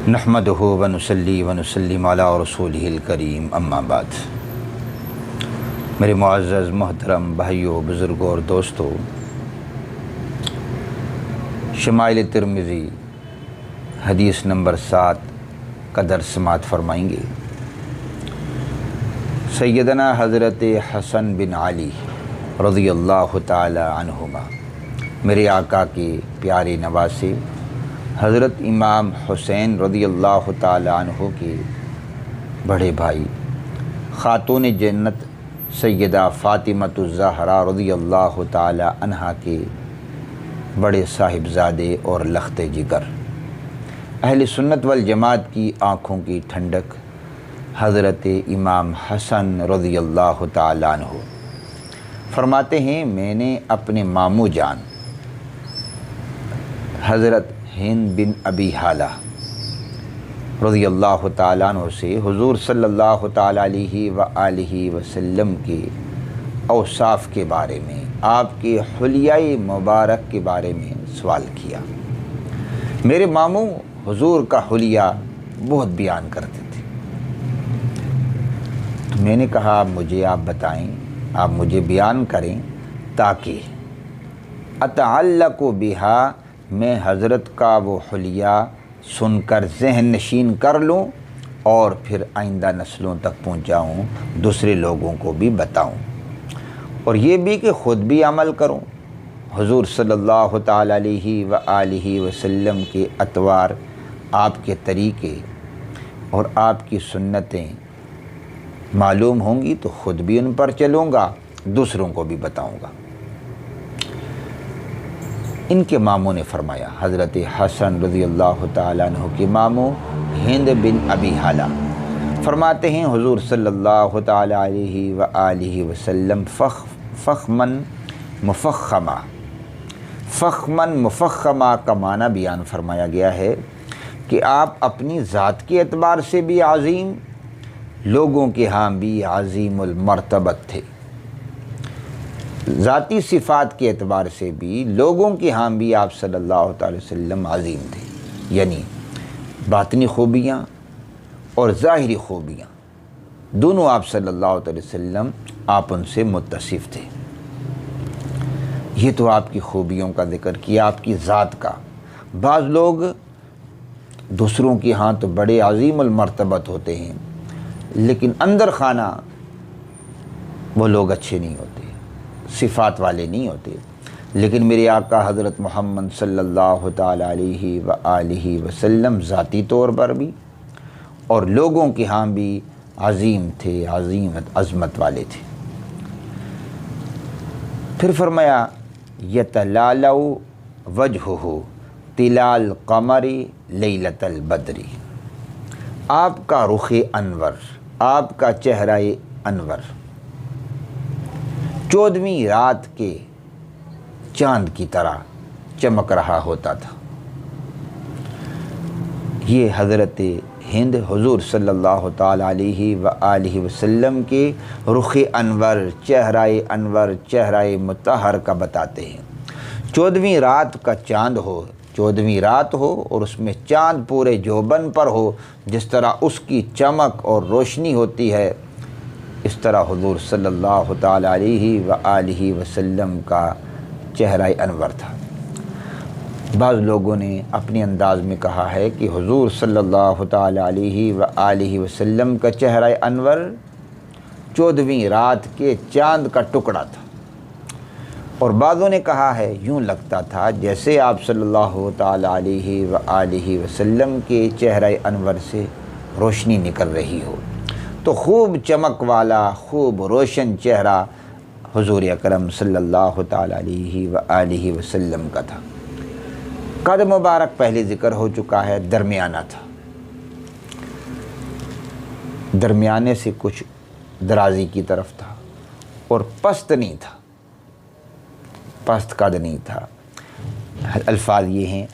نحمدہ ونصلی ونسلم علی رسولہ الکریم اما بعد۔ میرے معزز محترم بھائیوں، بزرگوں اور دوستوں، شمائل ترمذی حدیث نمبر 7 کا درس سماعت فرمائیں گے۔ سیدنا حضرت حسن بن علی رضی اللہ تعالی عنہما، میرے آقا کے پیارے نواسے حضرت امام حسین رضی اللہ تعالی عنہ کے بڑے بھائی خاتون جنت سیدہ فاطمۃ الزہرا رضی اللہ تعالی عنہا کے بڑے صاحبزادے اور لخت جگر، اہل سنت والجماعت کی آنکھوں کی ٹھنڈک حضرت امام حسن رضی اللہ تعالی عنہ فرماتے ہیں، میں نے اپنے ماموں جان حضرت ہند بن ابی حالہ رضی اللہ تعالیٰ عنہ سے حضور صلی اللہ تعالیٰ علیہ وآلہ وسلم کے اوصاف کے بارے میں، آپ کے حلیۂ مبارک کے بارے میں سوال کیا۔ میرے ماموں حضور کا حلیہ بہت بیان کرتے تھے، تو میں نے کہا مجھے آپ بتائیں، آپ مجھے بیان کریں تاکہ اتعلق بہا، میں حضرت کا وہ حلیہ سن کر ذہن نشین کر لوں اور پھر آئندہ نسلوں تک پہنچاؤں، دوسرے لوگوں کو بھی بتاؤں، اور یہ بھی کہ خود بھی عمل کروں۔ حضور صلی اللہ تعالیٰ علیہ وآلہ وسلم کے اطوار، آپ کے طریقے اور آپ کی سنتیں معلوم ہوں گی تو خود بھی ان پر چلوں گا، دوسروں کو بھی بتاؤں گا۔ ان کے ماموں نے فرمایا، حضرت حسن رضی اللہ تعالیٰ عنہ کے ماموں ہند بن ابی حالہ فرماتے ہیں، حضور صلی اللہ تعالیٰ علیہ وآلہ وسلم فخمن مفخما، فخمن مفخما کا معنی بیان فرمایا گیا ہے کہ آپ اپنی ذات کے اعتبار سے بھی عظیم، لوگوں کے ہاں بھی عظیم المرتبت تھے، ذاتی صفات کے اعتبار سے بھی لوگوں کے ہاں بھی آپ صلی اللہ تعالی وسلم عظیم تھے، یعنی باطنی خوبیاں اور ظاہری خوبیاں دونوں آپ صلی اللہ تعالی وسلم آپ ان سے متصف تھے۔ یہ تو آپ کی خوبیوں کا ذکر کیا، آپ کی ذات کا۔ بعض لوگ دوسروں کے ہاں تو بڑے عظیم المرتبت ہوتے ہیں، لیکن اندر خانہ وہ لوگ اچھے نہیں ہوتے، صفات والے نہیں ہوتے۔ لیکن میرے آقا حضرت محمد صلی اللہ تعالیٰ علیہ وآلہ وسلم ذاتی طور پر بھی اور لوگوں کے ہاں بھی عظیم تھے، عظمت والے تھے۔ پھر فرمایا، یتلالو وجہہ تلال قمر لیلۃ البدر، آپ کا رخ انور، آپ کا چہرہ انور 14ویں رات کے چاند کی طرح چمک رہا ہوتا تھا۔ یہ حضرت ہند حضور صلی اللہ تعالیٰ علیہ وآلہ وسلم کے رخ انور، چہرہ مطہر کا بتاتے ہیں۔ 14ویں رات کا چاند ہو، 14ویں رات ہو اور اس میں چاند پورے جوبن پر ہو، جس طرح اس کی چمک اور روشنی ہوتی ہے، اس طرح حضور صلی اللہ تعالیٰ علیہ وآلہ وسلم کا چہرہ انور تھا۔ بعض لوگوں نے اپنے انداز میں کہا ہے کہ حضور صلی اللہ تعالیٰ علیہ وآلہ وسلم کا چہرہ انور 14ویں رات کے چاند کا ٹکڑا تھا، اور بعضوں نے کہا ہے یوں لگتا تھا جیسے آپ صلی اللہ تعالیٰ علیہ وآلہ وسلم کے چہرہ انور سے روشنی نکل رہی ہو۔ تو خوب چمک والا، خوب روشن چہرہ حضور اکرم صلی اللہ تعالیٰ علیہ وآلہ وسلم کا تھا۔ قد مبارک پہلے ذکر ہو چکا ہے، درمیانہ تھا، درمیانے سے کچھ درازی کی طرف تھا، اور پست نہیں تھا، پست قد نہیں تھا۔ الفاظ یہ ہیں،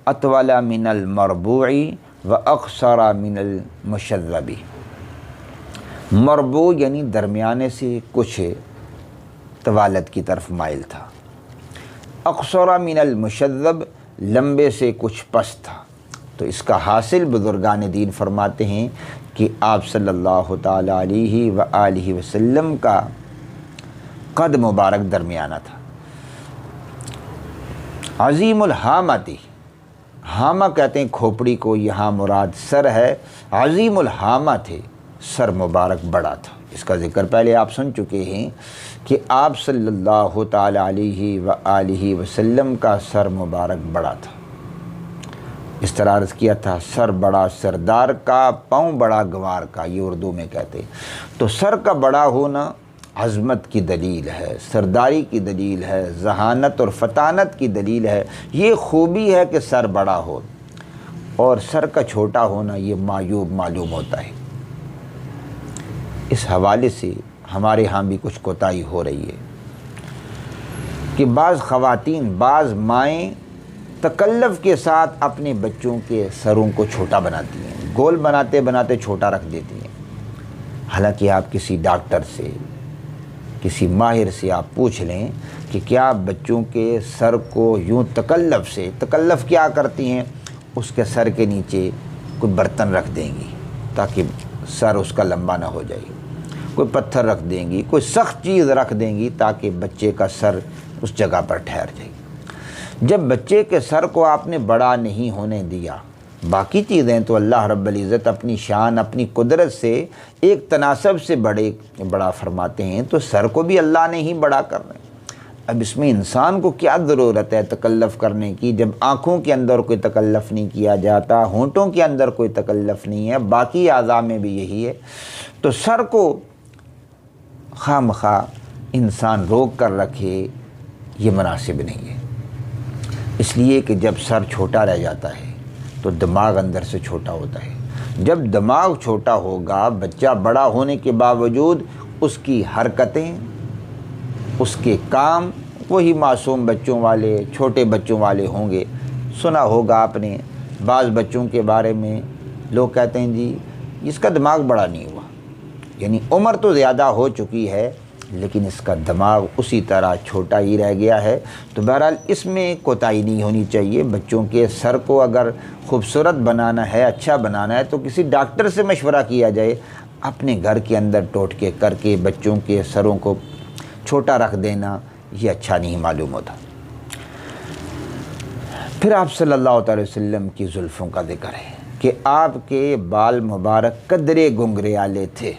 اطول من المربوع و اقصر من المشذب، مربوع یعنی درمیانے سے کچھ طوالت کی طرف مائل تھا، اقصر من المشذب لمبے سے کچھ پست تھا، تو اس کا حاصل بزرگان دین فرماتے ہیں کہ آپ صلی اللہ تعالی علیہ وآلہ وسلم کا قد مبارک درمیانہ تھا۔ عظیم الحامہ تھی، حامہ کہتے ہیں کھوپڑی کو، یہاں مراد سر ہے۔ عظیم الحامہ تھے، سر مبارک بڑا تھا۔ اس کا ذکر پہلے آپ سن چکے ہیں کہ آپ صلی اللہ تعالی علیہ وآلہ وسلم کا سر مبارک بڑا تھا۔ اس طرح عرض کیا تھا، سر بڑا سردار کا، پاؤں بڑا گوار کا، یہ اردو میں کہتے ہیں۔ تو سر کا بڑا ہونا عظمت کی دلیل ہے، سرداری کی دلیل ہے، ذہانت اور فطانت کی دلیل ہے۔ یہ خوبی ہے کہ سر بڑا ہو، اور سر کا چھوٹا ہونا یہ معیوب معلوم ہوتا ہے۔ اس حوالے سے ہمارے ہاں بھی کچھ کوتاہی ہو رہی ہے کہ بعض خواتین، بعض مائیں تکلف کے ساتھ اپنے بچوں کے سروں کو چھوٹا بناتی ہیں، گول بناتے بناتے چھوٹا رکھ دیتی ہیں۔ حالانکہ آپ کسی ڈاکٹر سے، کسی ماہر سے آپ پوچھ لیں کہ کیا بچوں کے سر کو یوں تکلف کیا کرتی ہیں؟ اس کے سر کے نیچے کوئی برتن رکھ دیں گی تاکہ سر اس کا لمبا نہ ہو جائے، کوئی پتھر رکھ دیں گی، کوئی سخت چیز رکھ دیں گی تاکہ بچے کا سر اس جگہ پر ٹھہر جائے۔ جب بچے کے سر کو آپ نے بڑا نہیں ہونے دیا، باقی چیزیں تو اللہ رب العزت اپنی شان، اپنی قدرت سے ایک تناسب سے بڑا فرماتے ہیں، تو سر کو بھی اللہ نے ہی بڑا کر رہے ہیں۔ اب اس میں انسان کو کیا ضرورت ہے تکلف کرنے کی، جب آنکھوں کے اندر کوئی تکلف نہیں کیا جاتا، ہونٹوں کے اندر کوئی تکلف نہیں ہے، باقی اعضاء میں بھی یہی ہے۔ تو سر کو خواہ مخواہ انسان روک کر رکھے، یہ مناسب نہیں ہے۔ اس لیے کہ جب سر چھوٹا رہ جاتا ہے تو دماغ اندر سے چھوٹا ہوتا ہے۔ جب دماغ چھوٹا ہوگا، بچہ بڑا ہونے کے باوجود اس کی حرکتیں، اس کے کام وہی معصوم بچوں والے، چھوٹے بچوں والے ہوں گے۔ سنا ہوگا آپ نے بعض بچوں کے بارے میں، لوگ کہتے ہیں جی اس کا دماغ بڑا نہیں ہوا، یعنی عمر تو زیادہ ہو چکی ہے لیکن اس کا دماغ اسی طرح چھوٹا ہی رہ گیا ہے۔ تو بہرحال اس میں کوتاہی نہیں ہونی چاہیے۔ بچوں کے سر کو اگر خوبصورت بنانا ہے، اچھا بنانا ہے، تو کسی ڈاکٹر سے مشورہ کیا جائے۔ اپنے گھر کے اندر ٹوٹکے کر کے بچوں کے سروں کو چھوٹا رکھ دینا یہ اچھا نہیں معلوم ہوتا۔ پھر آپ صلی اللہ تعالی وسلم کی زلفوں کا ذکر ہے کہ آپ کے بال مبارک قدرے گنگریالے تھے،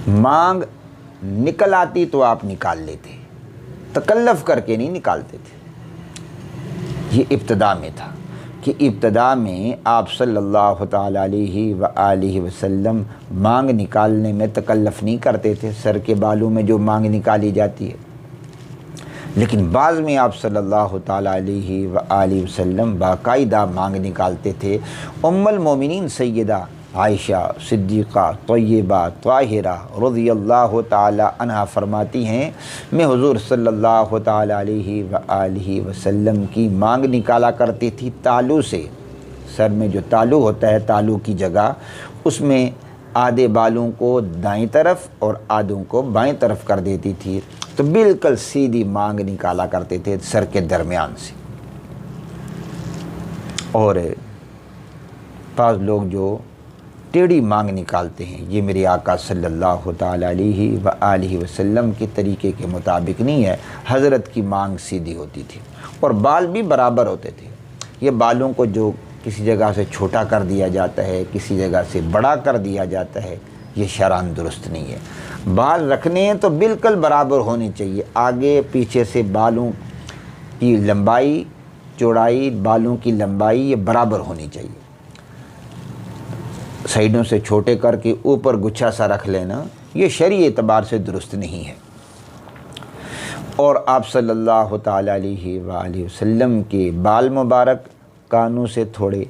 مانگ نکل آتی تو آپ نکال لیتے، تکلف کر کے نہیں نکالتے تھے۔ یہ ابتدا میں تھا کہ ابتدا میں آپ صلی اللہ تعالی علیہ وآلہ وسلم مانگ نکالنے میں تکلف نہیں کرتے تھے، سر کے بالوں میں جو مانگ نکالی جاتی ہے۔ لیکن بعض میں آپ صلی اللہ تعالی علیہ وآلہ وسلم باقاعدہ مانگ نکالتے تھے۔ ام المومنین سیدہ عائشہ صدیقہ طیبہ طاہرہ رضی اللہ تعالی عنہا فرماتی ہیں، میں حضور صلی اللہ تعالی علیہ وآلہ وسلم کی مانگ نکالا کرتی تھی تالو سے۔ سر میں جو تالو ہوتا ہے، تالو کی جگہ، اس میں آدھے بالوں کو دائیں طرف اور آدھوں کو بائیں طرف کر دیتی تھی، تو بالکل سیدھی مانگ نکالا کرتے تھے سر کے درمیان سے۔ اور بعض لوگ جو ٹیڑھی مانگ نکالتے ہیں، یہ میرے آقا صلی اللہ تعالی علیہ وآلہ وسلم کے طریقے کے مطابق نہیں ہے۔ حضرت کی مانگ سیدھی ہوتی تھی اور بال بھی برابر ہوتے تھے۔ یہ بالوں کو جو کسی جگہ سے چھوٹا کر دیا جاتا ہے، کسی جگہ سے بڑا کر دیا جاتا ہے، یہ شرعاً درست نہیں ہے۔ بال رکھنے ہیں تو بالکل برابر ہونے چاہیے، آگے پیچھے سے بالوں کی لمبائی، چوڑائی، بالوں کی لمبائی یہ برابر ہونی چاہیے۔ سائیڈوں سے چھوٹے کر کے اوپر گچھا سا رکھ لینا یہ شرعی اعتبار سے درست نہیں ہے۔ اور آپ صلی اللہ تعالی علیہ وآلہ وسلم کے بال مبارک کانوں سے تھوڑے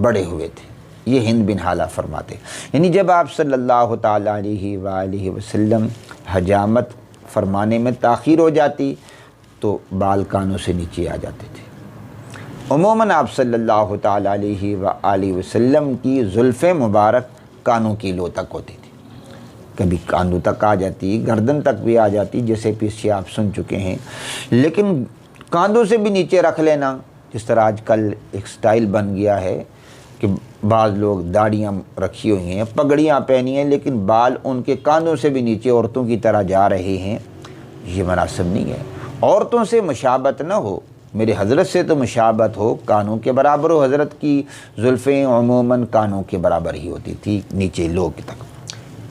بڑے ہوئے تھے، یہ ہند بن حالہ فرماتے، یعنی جب آپ صلی اللہ تعالی علیہ وآلہ وسلم حجامت فرمانے میں تاخیر ہو جاتی تو بال کانوں سے نیچے آ جاتے تھے۔ عموماً آپ صلی اللہ تعالی علیہ وآلہ وسلم کی زلفیں مبارک کانوں کی لو تک ہوتی تھی، کبھی کاندھوں تک آ جاتی، گردن تک بھی آ جاتی، جیسے پیچھے آپ سن چکے ہیں۔ لیکن کاندھوں سے بھی نیچے رکھ لینا جس طرح آج کل ایک سٹائل بن گیا ہے کہ بعض لوگ داڑیاں رکھی ہوئی ہیں، پگڑیاں پہنی ہیں، لیکن بال ان کے کانوں سے بھی نیچے عورتوں کی طرح جا رہے ہیں، یہ مناسب نہیں ہے۔ عورتوں سے مشابہت نہ ہو، میرے حضرت سے تو مشابہت ہو، کانوں کے برابر ہو۔ حضرت کی زلفیں عموماً کانوں کے برابر ہی ہوتی تھی، نیچے لوگ تک،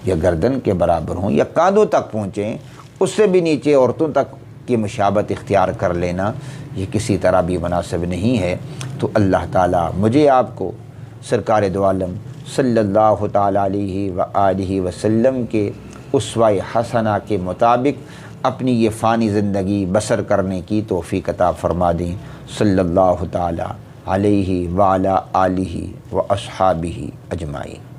یا گردن کے برابر ہوں یا کاندھوں تک پہنچیں، اس سے بھی نیچے عورتوں تک کی مشابہت اختیار کر لینا یہ کسی طرح بھی مناسب نہیں ہے۔ تو اللہ تعالیٰ مجھے آپ کو سرکار دو عالم صلی اللہ تعالیٰ علیہ وآلہ وسلم کے اسوہ حسنہ کے مطابق اپنی یہ فانی زندگی بسر کرنے کی توفیق عطا فرما دیں۔ صلی اللہ تعالیٰ علیہ وعلی آلہ و اصحابہ اجمعین۔